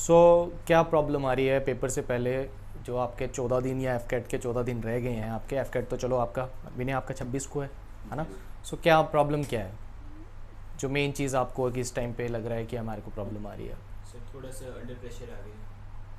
सो क्या प्रॉब्लम आ रही है पेपर से पहले, जो आपके 14 दिन या एफकेट के 14 दिन रह गए हैं आपके, एफकेट तो चलो आपका भी नहीं, आपका 26 को है ना। सो क्या प्रॉब्लम क्या है, जो मेन चीज़ आपको इस टाइम पे लग रहा है कि हमारे को प्रॉब्लम आ रही है? सर थोड़ा सा अंडर प्रेशर आ गई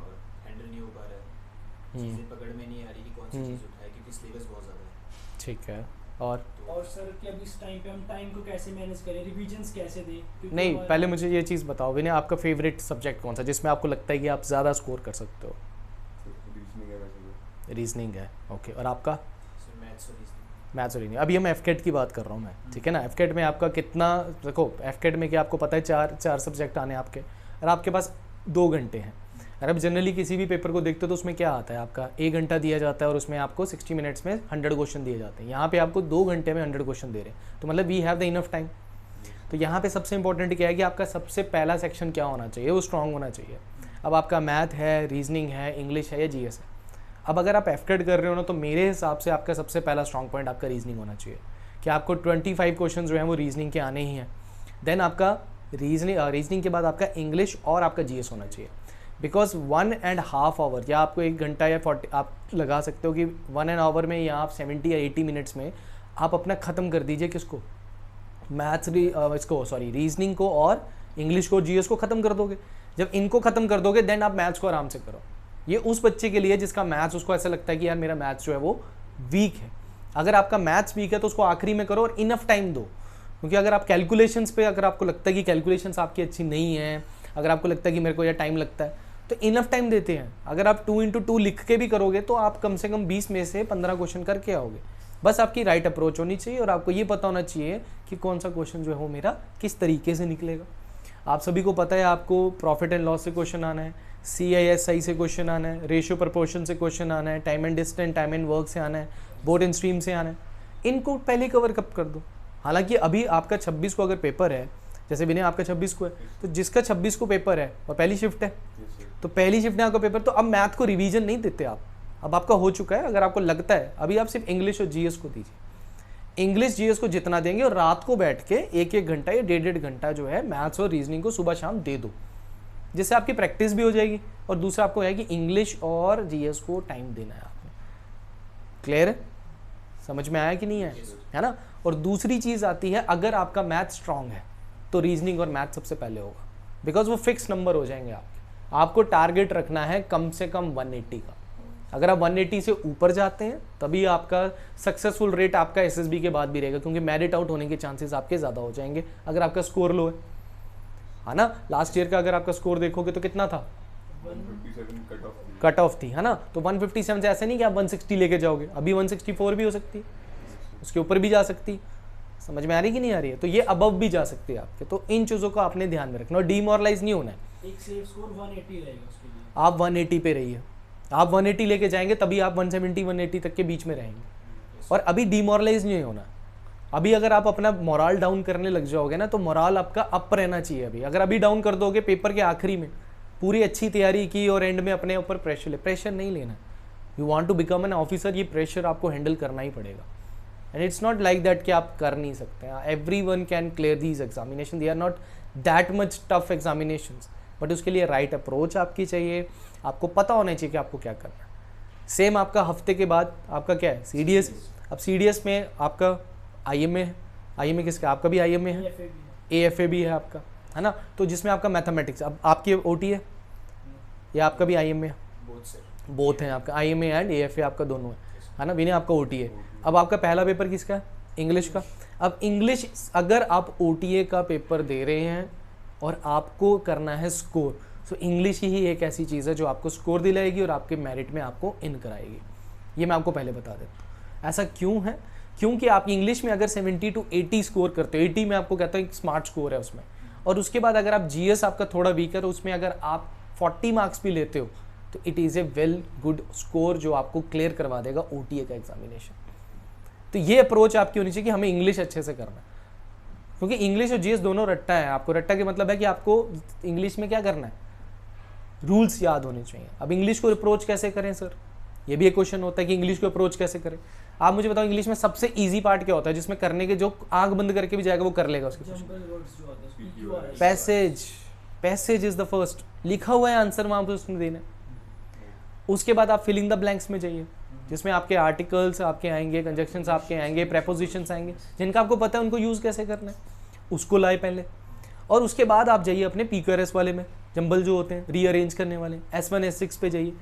और हैंडल नहीं हो पा रहा है, चीज़ें पकड़ में नहीं आ रही कि कौन सी चीज़ उठाए, क्योंकि सिलेबस बहुत ज़्यादा है। ठीक है। और सर कि अब इस टाइम पे हम टाइम को कैसे मैनेज करें, रिवीजन्स कैसे दें? क्योंकि नहीं, हमारा- पहले मुझे ये चीज़ बताओ विनय, आपका फेवरेट सब्जेक्ट कौन सा जिसमें आपको लगता है कि आप ज़्यादा स्कोर कर सकते हो? रीजनिंग है, ओके। और आपका? सर मैथ्स और रीजनिंग। मैथ्स और रीजनिंग। अभी हम एफकेट की बात कर रहा हूँ मैं, ठीक है ना। एफकेट में आपका कितना, देखो एफकेट में क्या आपको पता है, चार सब्जेक्ट आने आपके, और आपके पास 2 घंटे हैं। अगर आप जनरली किसी भी पेपर को देखते हो तो उसमें क्या आता है, आपका 1 घंटा दिया जाता है और उसमें आपको 60 मिनट्स में 100 क्वेश्चन दिए जाते हैं। यहाँ पे आपको 2 घंटे में 100 क्वेश्चन दे रहे हैं, तो मतलब we have the enough time. तो यहाँ पे सबसे इंपॉर्टेंट क्या है कि आपका सबसे पहला सेक्शन क्या होना चाहिए, वो स्ट्रांग होना चाहिए। अब आपका मैथ है, रीजनिंग है, इंग्लिश है या जीएस है। अब अगर आप एफकेट कर रहे हो ना, तो मेरे हिसाब से आपका सबसे पहला स्ट्रांग पॉइंट आपका रीजनिंग होना चाहिए, कि आपको 25 क्वेश्चन जो हैं वो रीजनिंग के आने ही हैं। देन आपका रीजनिंग के बाद आपका इंग्लिश और आपका जीएस होना चाहिए। बिकॉज 1.5 आवर या आपको 1 घंटा या 40 आप लगा सकते हो कि 1 आवर में या आप 70 या 80 मिनट्स में आप अपना ख़त्म कर दीजिए किसको, रीजनिंग को और इंग्लिश को, जीएस को ख़त्म कर दोगे। जब इनको ख़त्म कर दोगे देन आप मैथ्स को आराम से करो। ये उस बच्चे के लिए जिसका मैथ्स, उसको ऐसा लगता है कि यार मेरा मैथ्स जो है वो वीक है। अगर आपका मैथ्स वीक है तो उसको आखिरी में करो और इनफ टाइम दो। क्योंकि अगर आप कैलकुलेशंस पे, अगर आपको लगता है कि कैलकुलेशंस आपकी अच्छी नहीं है, अगर आपको लगता है कि मेरे को यह टाइम लगता है, तो इनफ टाइम देते हैं। अगर आप 2x2 लिख के भी करोगे तो आप कम से कम 20 में से 15 क्वेश्चन करके आओगे। बस आपकी राइट अप्रोच होनी चाहिए और आपको ये पता होना चाहिए कि कौन सा क्वेश्चन जो है वो मेरा किस तरीके से निकलेगा। आप सभी को पता है आपको प्रॉफिट एंड लॉस से क्वेश्चन आना है, CISI से क्वेश्चन आना है, रेशियो प्रपोर्शन से क्वेश्चन आना है, time and distance, time and work से आना है, बोर्ड एंड स्ट्रीम से आना है। इनको पहले कवर कब कर दो। हालांकि अभी आपका 26 को अगर पेपर है, जैसे विनय आपका 26 को है, तो जिसका 26 को पेपर है और पहली शिफ्ट है, तो पहली शिफ्ट में आपका पेपर, तो अब मैथ को रिवीजन नहीं देते आप, अब आपका हो चुका है। अगर आपको लगता है, अभी आप सिर्फ इंग्लिश और जीएस को दीजिए, इंग्लिश जीएस को जितना देंगे, और रात को बैठ के 1-1 घंटा या 1.5 घंटा जो है मैथ्स और रीजनिंग को सुबह शाम दे दो, जिससे आपकी प्रैक्टिस भी हो जाएगी। और दूसरा आपको है कि इंग्लिश और जीएस को टाइम देना है आपने। क्लियर है, समझ में आया कि नहीं है ना। और दूसरी चीज़ आती है, अगर आपका मैथ स्ट्रांग है तो रीजनिंग और मैथ सबसे पहले होगा, बिकॉज वो फिक्स नंबर हो जाएंगे आपके। आपको टारगेट रखना है कम से कम 180 का। अगर आप 180 से ऊपर जाते हैं तभी आपका सक्सेसफुल रेट आपका एसएसबी के बाद भी रहेगा, क्योंकि मेरिट आउट होने के चांसेस आपके ज़्यादा हो जाएंगे अगर आपका स्कोर लो है ना। लास्ट ईयर का अगर आपका स्कोर देखोगे तो कितना था, 157 कट ऑफ थी, है ना। तो 157 से ऐसे नहीं कि आप 160 लेके जाओगे, अभी 164 भी हो सकती है, उसके ऊपर भी जा सकती। समझ में आ रही कि नहीं आ रही है? तो ये अबव भी जा सकती है आपके। तो इन चीज़ों को आपने ध्यान में रखना और डीमोरलाइज नहीं होना है। एक सेफ स्कोर 180 रहेगा उसके लिए। आप 180 पे रहिए, आप 180 लेके जाएंगे तभी आप 170-180 तक के बीच में रहेंगे। और अभी डीमोरलाइज नहीं होना। अभी अगर आप अपना मोराल डाउन करने लग जाओगे ना, तो मोराल आपका अप रहना चाहिए। अभी अगर अभी डाउन कर दोगे, पेपर के आखिरी में पूरी अच्छी तैयारी की और एंड में अपने ऊपर प्रेशर नहीं लेना। You want to become an officer, ये प्रेशर आपको हैंडल करना ही पड़ेगा। And it's not like that कि आप कर नहीं सकते। Everyone can clear these examination, they are not that much tough examinations, but उसके लिए राइट अप्रोच आपकी चाहिए। आपको पता होना चाहिए कि आपको क्या करना है। सेम आपका हफ्ते के बाद आपका क्या है, CDS। अब CDS में आपका IMA है। IMA किसका, आपका भी IMA है, AFA भी है आपका, है ना। तो जिसमें आपका मैथमेटिक्स, अब आपकी OT है या आपका भी IMA है? बोथ हैं आपका, IMA एंड AFA आपका दोनों है ना। विनय आपका OT है। अब आपका पहला पेपर किसका है, इंग्लिश का। अब इंग्लिश, अगर आप OTA का पेपर दे रहे हैं और आपको करना है स्कोर, तो इंग्लिश ही एक ऐसी चीज़ है जो आपको स्कोर दिलाएगी और आपके मेरिट में आपको इन कराएगी। ये मैं आपको पहले बता देता हूँ। ऐसा क्यों है, क्योंकि आप इंग्लिश में अगर 70 to 80 स्कोर करते हो, 80 में आपको कहता है एक स्मार्ट स्कोर है उसमें, और उसके बाद अगर आप GS आपका थोड़ा वीकर है, उसमें अगर आप 40 मार्क्स भी लेते हो, तो it is a well good score जो आपको क्लियर करवा देगा OTA का एग्जामिनेशन। तो ये अप्रोच आपकी होनी चाहिए कि हमें इंग्लिश अच्छे से करना है, क्योंकि इंग्लिश और GS दोनों रट्टा है। आपको रट्टा के मतलब है कि आपको इंग्लिश में क्या करना है, रूल्स याद होने चाहिए। अब इंग्लिश को अप्रोच कैसे करें सर, ये भी एक क्वेश्चन होता है कि इंग्लिश को अप्रोच कैसे करें। आप मुझे बताओ, इंग्लिश में सबसे इजी पार्ट क्या होता है, जिसमें करने के जो आंख बंद करके भी जाएगा वो कर लेगा उसके जंबल वर्ड्स जो आते हैं, passage, passage is the first, लिखा हुआ है आंसर वहां पर उसमें देना है। उसके बाद आप फिलिंग द ब्लैंक्स में जाइए, जिसमें आपके आर्टिकल्स आपके आएंगे, कंजक्शंस आपके आएंगे, प्रेपोजिशंस आएंगे, जिनका आपको पता है उनको यूज़ कैसे करना है, उसको लाए पहले। और उसके बाद आप जाइए अपने पीक्यूआरएस वाले में, जंबल जो होते हैं रीअरेंज करने वाले, S1 S6 पे जाइए।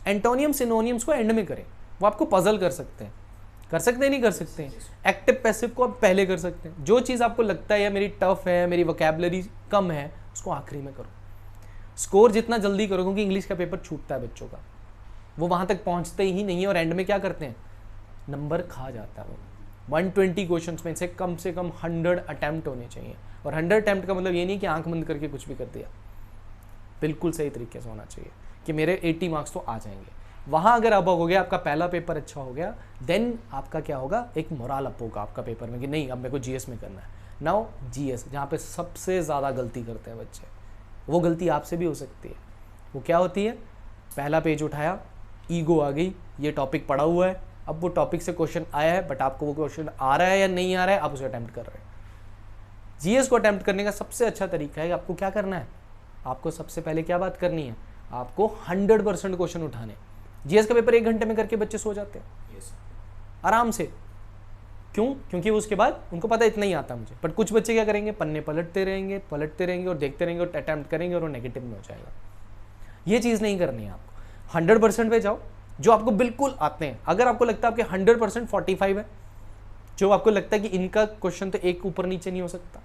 एंटोनियम सिनोनियम्स को एंड में करें, वो आपको पजल कर सकते हैं, नहीं कर सकते हैं। एक्टिव पैसिव को आप पहले कर सकते हैं। जो चीज़ आपको लगता है या मेरी टफ है, मेरी वोकैबुलरी कम है, उसको आखिरी में करो। स्कोर जितना जल्दी करो, क्योंकि इंग्लिश का पेपर छूटता है बच्चों का, वो वहाँ तक पहुँचते ही नहीं है, और एंड में क्या करते हैं, नंबर खा जाता है वो। 120 क्वेश्चंस में से कम 100 अटैम्प्ट होने चाहिए, और 100 अटैम्प्ट का मतलब ये नहीं कि आंख बंद करके कुछ भी कर दिया, बिल्कुल सही तरीके से होना चाहिए कि मेरे 80 मार्क्स तो आ जाएंगे। वहाँ अगर अब हो गया, आपका पहला पेपर अच्छा हो गया, देन आपका क्या होगा, एक मोरल अप होगा आपका पेपर में कि नहीं अब मेरे को जीएस में करना है। नाउ जीएस जहाँ पे सबसे ज़्यादा गलती करते हैं बच्चे, वो गलती आपसे भी हो सकती है। वो क्या होती है, पहला पेज उठाया, ईगो आ गई, ये टॉपिक पढ़ा हुआ है, अब वो टॉपिक से क्वेश्चन आया है, बट आपको वो क्वेश्चन आ रहा है या नहीं आ रहा है, आप उसे अटैम्प्ट कर रहे हैं। जीएस को अटैम्प्ट करने का सबसे अच्छा तरीका है, आपको क्या करना है, आपको सबसे पहले क्या बात करनी है, आपको 100% क्वेश्चन उठाने। जीएस का पेपर 1 घंटे में करके बच्चे सो जाते हैं आराम से। क्यों? क्योंकि उसके बाद उनको पता इतना ही आता मुझे। बट कुछ बच्चे क्या करेंगे, पन्ने पलटते रहेंगे और देखते रहेंगे और अटैम्प्ट करेंगे और वो नेगेटिव में हो जाएगा। ये चीज़ नहीं करनी है आपको। 100% पे जाओ, जो आपको बिल्कुल आते हैं। अगर आपको लगता है आपके 100% 45 है, जो आपको लगता है कि इनका क्वेश्चन तो एक ऊपर नीचे नहीं हो सकता,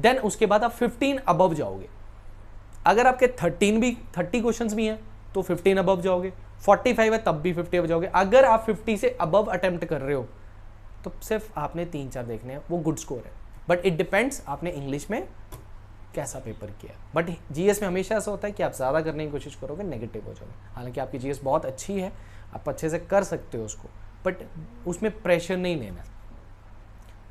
देन उसके बाद आप 15 अबव जाओगे। अगर आपके 30 क्वेश्चंस भी हैं तो 15 अबव जाओगे, 45 है तब भी 50 अबव जाओगे। अगर आप 50 से अबव अटेम्प्ट कर रहे हो तो सिर्फ आपने 3-4 देखने हैं, वो गुड स्कोर है। बट इट डिपेंड्स आपने इंग्लिश में कैसा पेपर किया। बट जीएस में हमेशा ऐसा होता है कि आप ज़्यादा करने की कोशिश करोगे, नेगेटिव हो जाओगे। हालांकि आपकी जीएस बहुत अच्छी है, आप अच्छे से कर सकते हो उसको, बट उसमें प्रेशर नहीं लेना।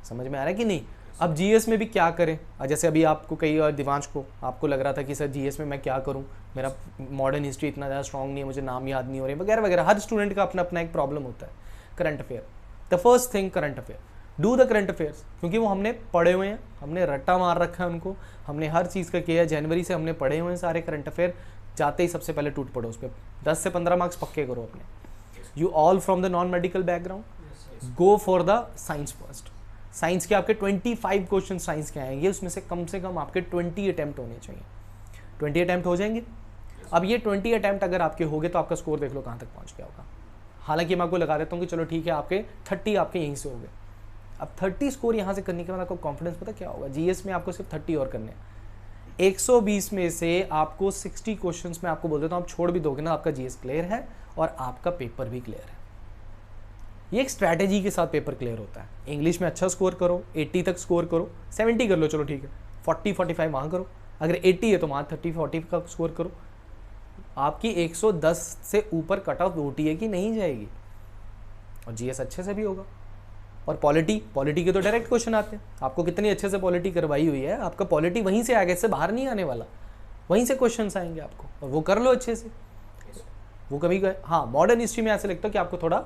समझ में आ रहा है कि नहीं? अब जीएस में भी क्या करें, जैसे अभी आपको कई और दिवांश को आपको लग रहा था कि सर जीएस में मैं क्या करूं, मेरा मॉडर्न हिस्ट्री इतना ज़्यादा स्ट्रॉन्ग नहीं है, मुझे नाम याद नहीं हो रहे वगैरह वगैरह। हर स्टूडेंट का अपना अपना एक प्रॉब्लम होता है। Current affair, the first thing current affair, do the current affairs, क्योंकि वो हमने पढ़े हुए हैं, हमने रट्टा मार रखा है उनको, हमने हर चीज़ का किया है। जनवरी से हमने पढ़े हुए हैं सारे करंट अफेयर। जाते ही सबसे पहले टूट पड़ो उस पर, 10 से 15 मार्क्स पक्के करो अपने। You all from the non medical background, go for the science first. Science के आपके 25 क्वेश्चन साइंस के आएंगे, उसमें से कम आपके 20 अटैम्प्ट होने चाहिए। 20 अटैम्प्ट हो जाएंगे। अब ये 20 अटैम्प्ट अगर आपके हो गए तो आपका स्कोर देख लो कहाँ तक पहुँच गया होगा। हालांकि मैं आपको लगा देता हूँ कि चलो ठीक है, आपके 30 आपके यहीं से हो गए। अब 30 स्कोर यहाँ से करने के बाद आपको कॉन्फिडेंस पता क्या होगा, जीएस में आपको सिर्फ 30 और करने हैं। 120 में से आपको 60 क्वेश्चंस में आपको बोल देता हूँ आप छोड़ भी दोगे ना, आपका जीएस क्लियर है और आपका पेपर भी क्लियर है। ये एक स्ट्रैटेजी के साथ पेपर क्लियर होता है। इंग्लिश में अच्छा स्कोर करो, 80 तक स्कोर करो, 70 कर लो चलो ठीक है, 40-45 वहाँ करो। अगर 80 है तो वहाँ 30-40 का स्कोर करो। आपकी 110 से ऊपर कट ऑफ होती है कि नहीं जाएगी, और जीएस अच्छे से भी होगा। और पॉलिटी के तो डायरेक्ट क्वेश्चन आते हैं। आपको कितनी अच्छे से पॉलिटी करवाई हुई है, आपका पॉलिटी वहीं से आगे से बाहर नहीं आने वाला, वहीं से क्वेश्चन आएंगे आपको, और वो कर लो अच्छे से। वो कभी हाँ, मॉडर्न हिस्ट्री में ऐसे लगता है कि आपको थोड़ा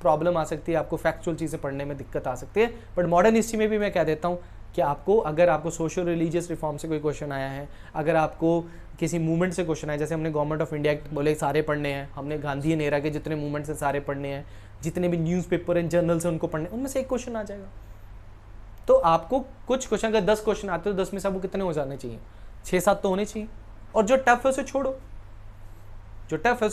प्रॉब्लम आ सकती है, आपको फैक्चुअल चीज़ें पढ़ने में दिक्कत आ सकती है। बट मॉडर्न हिस्ट्री में भी मैं कह देता हूँ कि आपको अगर आपको सोशल रिलीजियस रिफॉर्म से कोई क्वेश्चन आया है, अगर आपको किसी मूवमेंट से क्वेश्चन आया, जैसे हमने गवर्नमेंट ऑफ इंडिया एक्ट बोले सारे पढ़ने हैं, हमने गांधी एंड नेहरू के जितने मूवमेंट्स हैं सारे पढ़ने हैं, जितने भी न्यूज़पेपर एंड जर्नल्स हैं उनको पढ़ने, उनमें से एक क्वेश्चन आ जाएगा। तो आपको कुछ क्वेश्चन, अगर 10 क्वेश्चन आते हो 10 में से आपको कितने हो जाने चाहिए, 6-7 तो होने चाहिए। और जो टफ है उसे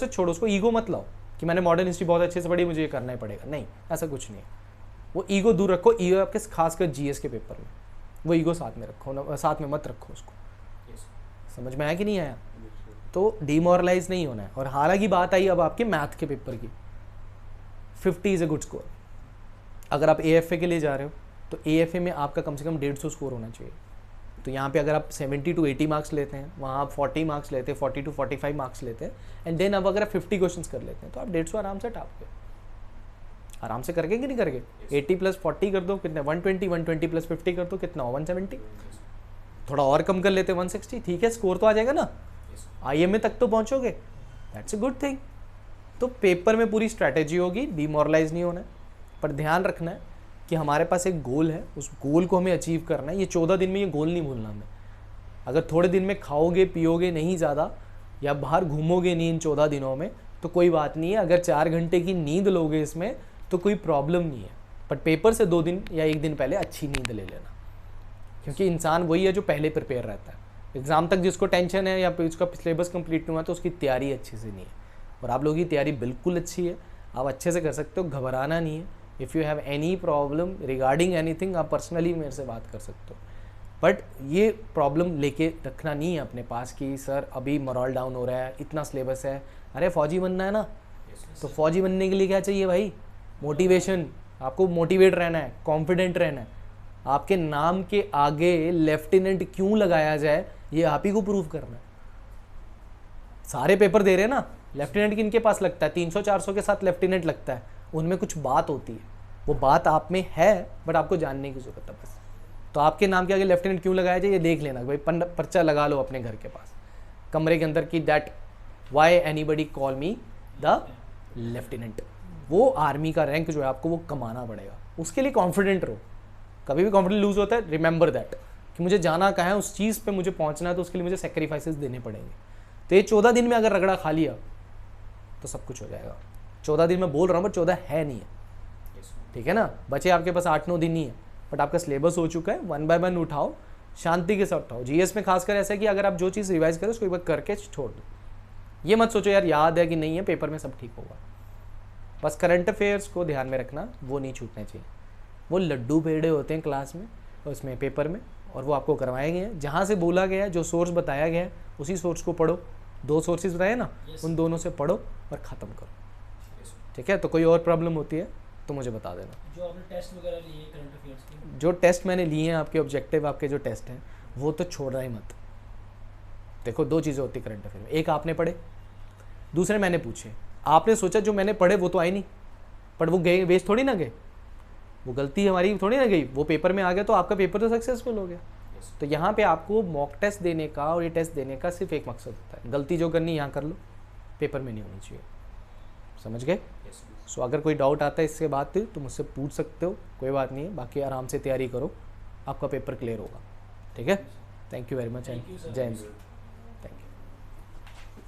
छोड़ो, उसको ईगो मत लाओ कि मैंने मॉडर्न हिस्ट्री बहुत अच्छे से पढ़ी, मुझे ये करना ही पड़ेगा। नहीं, ऐसा कुछ नहीं है। वो ईगो दूर रखो। ईगो आपके खासकर जीएस के पेपर में वो ईगो साथ में रखो ना, साथ में मत रखो उसको। समझ में आया कि नहीं आया? तो डिमोरलाइज नहीं होना है। और हालांकि बात आई अब आपके मैथ के पेपर की, 50 इज़ ए गुड स्कोर। अगर आप एएफए के लिए जा रहे हो तो एएफए में आपका कम से कम 150 स्कोर होना चाहिए। तो यहाँ पे अगर आप 70 to 80 मार्क्स लेते हैं, वहाँ आप 40 मार्क्स लेते हैं, 40 to 45 मार्क्स लेते हैं, एंड देन अब अगर आप 50 क्वेश्चंस कर लेते हैं तो आप 150 आराम से टाप के, आराम से करके कि नहीं करके 80 + 40 कर दो कितने, 120 + 50 कर दो कितना हो, 170। थोड़ा और कम कर लेते 160, ठीक है, स्कोर तो आ जाएगा ना, आईएमए तक तो पहुँचोगे, दैट्स अ गुड थिंग। तो पेपर में पूरी स्ट्रैटेजी होगी, डिमोरलाइज नहीं होना है, पर ध्यान रखना है कि हमारे पास एक गोल है, उस गोल को हमें अचीव करना है। ये 14 दिन में ये गोल नहीं भूलना हमें। अगर थोड़े दिन में खाओगे पियोगे नहीं ज़्यादा या बाहर घूमोगे नहीं इन 14 दिनों में तो कोई बात नहीं है। अगर 4 घंटे की नींद लोगे इसमें तो कोई प्रॉब्लम नहीं है, बट पेपर से 2 दिन या 1 दिन पहले अच्छी नींद ले लेना, क्योंकि इंसान वही है जो पहले प्रिपेयर रहता है। एग्ज़ाम तक जिसको टेंशन है या फिर उसका सिलेबस कंप्लीट नहीं हुआ तो उसकी तैयारी अच्छी से नहीं है, और आप लोगों की तैयारी बिल्कुल अच्छी है, आप अच्छे से कर सकते हो, घबराना नहीं है। If you have any problem regarding anything आप पर्सनली मेरे से बात कर सकते हो, बट ये प्रॉब्लम लेके रखना नहीं है अपने पास कि सर अभी मोरल डाउन हो रहा है, इतना सिलेबस है। अरे फौजी बनना है ना, तो फौजी बनने के लिए क्या चाहिए भाई? मोटिवेशन। आपको मोटिवेट रहना है, कॉन्फिडेंट रहना है। आपके नाम के आगे लेफ्टिनेंट क्यों लगाया जाए ये आप ही को प्रूव करना है। सारे पेपर दे रहे हैं ना, लेफ्टिनेंट किनके पास लगता है? 300-400 के साथ लेफ्टिनेंट लगता है, उनमें कुछ बात होती है, वो बात आप में है बट आपको जानने की जरूरत है बस। तो आपके नाम के आगे लेफ्टिनेंट क्यों लगाया जाए ये देख लेना भाई, पर्चा लगा लो अपने घर के पास कमरे के अंदर की that why anybody call me the lieutenant. वो आर्मी का रैंक जो है आपको वो कमाना पड़ेगा, उसके लिए कॉन्फिडेंट रहो। कभी भी कॉन्फिडेंस लूज होता है रिमेंबर दैट कि मुझे जाना कहाँ है, उस चीज़ पे मुझे पहुँचना है, तो उसके लिए मुझे सेक्रीफाइसेस देने पड़ेंगे। तो ये 14 दिन में अगर रगड़ा खा लिया तो सब कुछ हो जाएगा। 14 दिन में बोल रहा हूँ बट 14 है नहीं है, ठीक है ना। बचे आपके पास 8-9 दिन ही है, बट आपका सिलेबस हो चुका है। 1 बाय 1 उठाओ, शांति के साथ उठाओ। जीएस में खासकर ऐसा है कि अगर आप जो चीज़ रिवाइज करें उसको एक बार करके छोड़ दो। ये मत सोचो यार याद है कि नहीं है, पेपर में सब ठीक होगा। बस करंट अफेयर्स को ध्यान में रखना, वो नहीं छूटने चाहिए। वो लड्डू पेड़े होते हैं क्लास में, उसमें पेपर में, और वो आपको करवाए गए हैं। जहाँ से बोला गया है, जो सोर्स बताया गया है उसी सोर्स को पढ़ो। 2 सोर्सेज बताए ना, उन दोनों से पढ़ो और ख़त्म करो, ठीक है। तो कोई और प्रॉब्लम होती है तो मुझे बता देना। जो आपने टेस्ट वगैरह लिए करंट अफेयर्स के, जो टेस्ट मैंने लिए हैं, आपके ऑब्जेक्टिव, आपके जो टेस्ट हैं वो तो छोड़ना ही मत। देखो 2 चीज़ें होती करंट अफेयर में, एक आपने पढ़े, दूसरे मैंने पूछे। आपने सोचा जो मैंने पढ़े वो तो आए नहीं, बट वो गए वेस्ट थोड़ी ना गए, वो गलती हमारी थोड़ी ना गई, वो पेपर में आ गया तो आपका पेपर तो सक्सेसफुल हो गया। तो यहाँ पे आपको मॉक टेस्ट देने का और ये टेस्ट देने का सिर्फ एक मकसद होता है, गलती जो करनी यहाँ कर लो, पेपर में नहीं होनी चाहिए। समझ गए? सो अगर कोई डाउट आता है इससे बात तो मुझसे पूछ सकते हो, कोई बात नहीं है। बाकी आराम से तैयारी करो, आपका पेपर क्लियर होगा, ठीक है। Thank you very much and जय हिंद।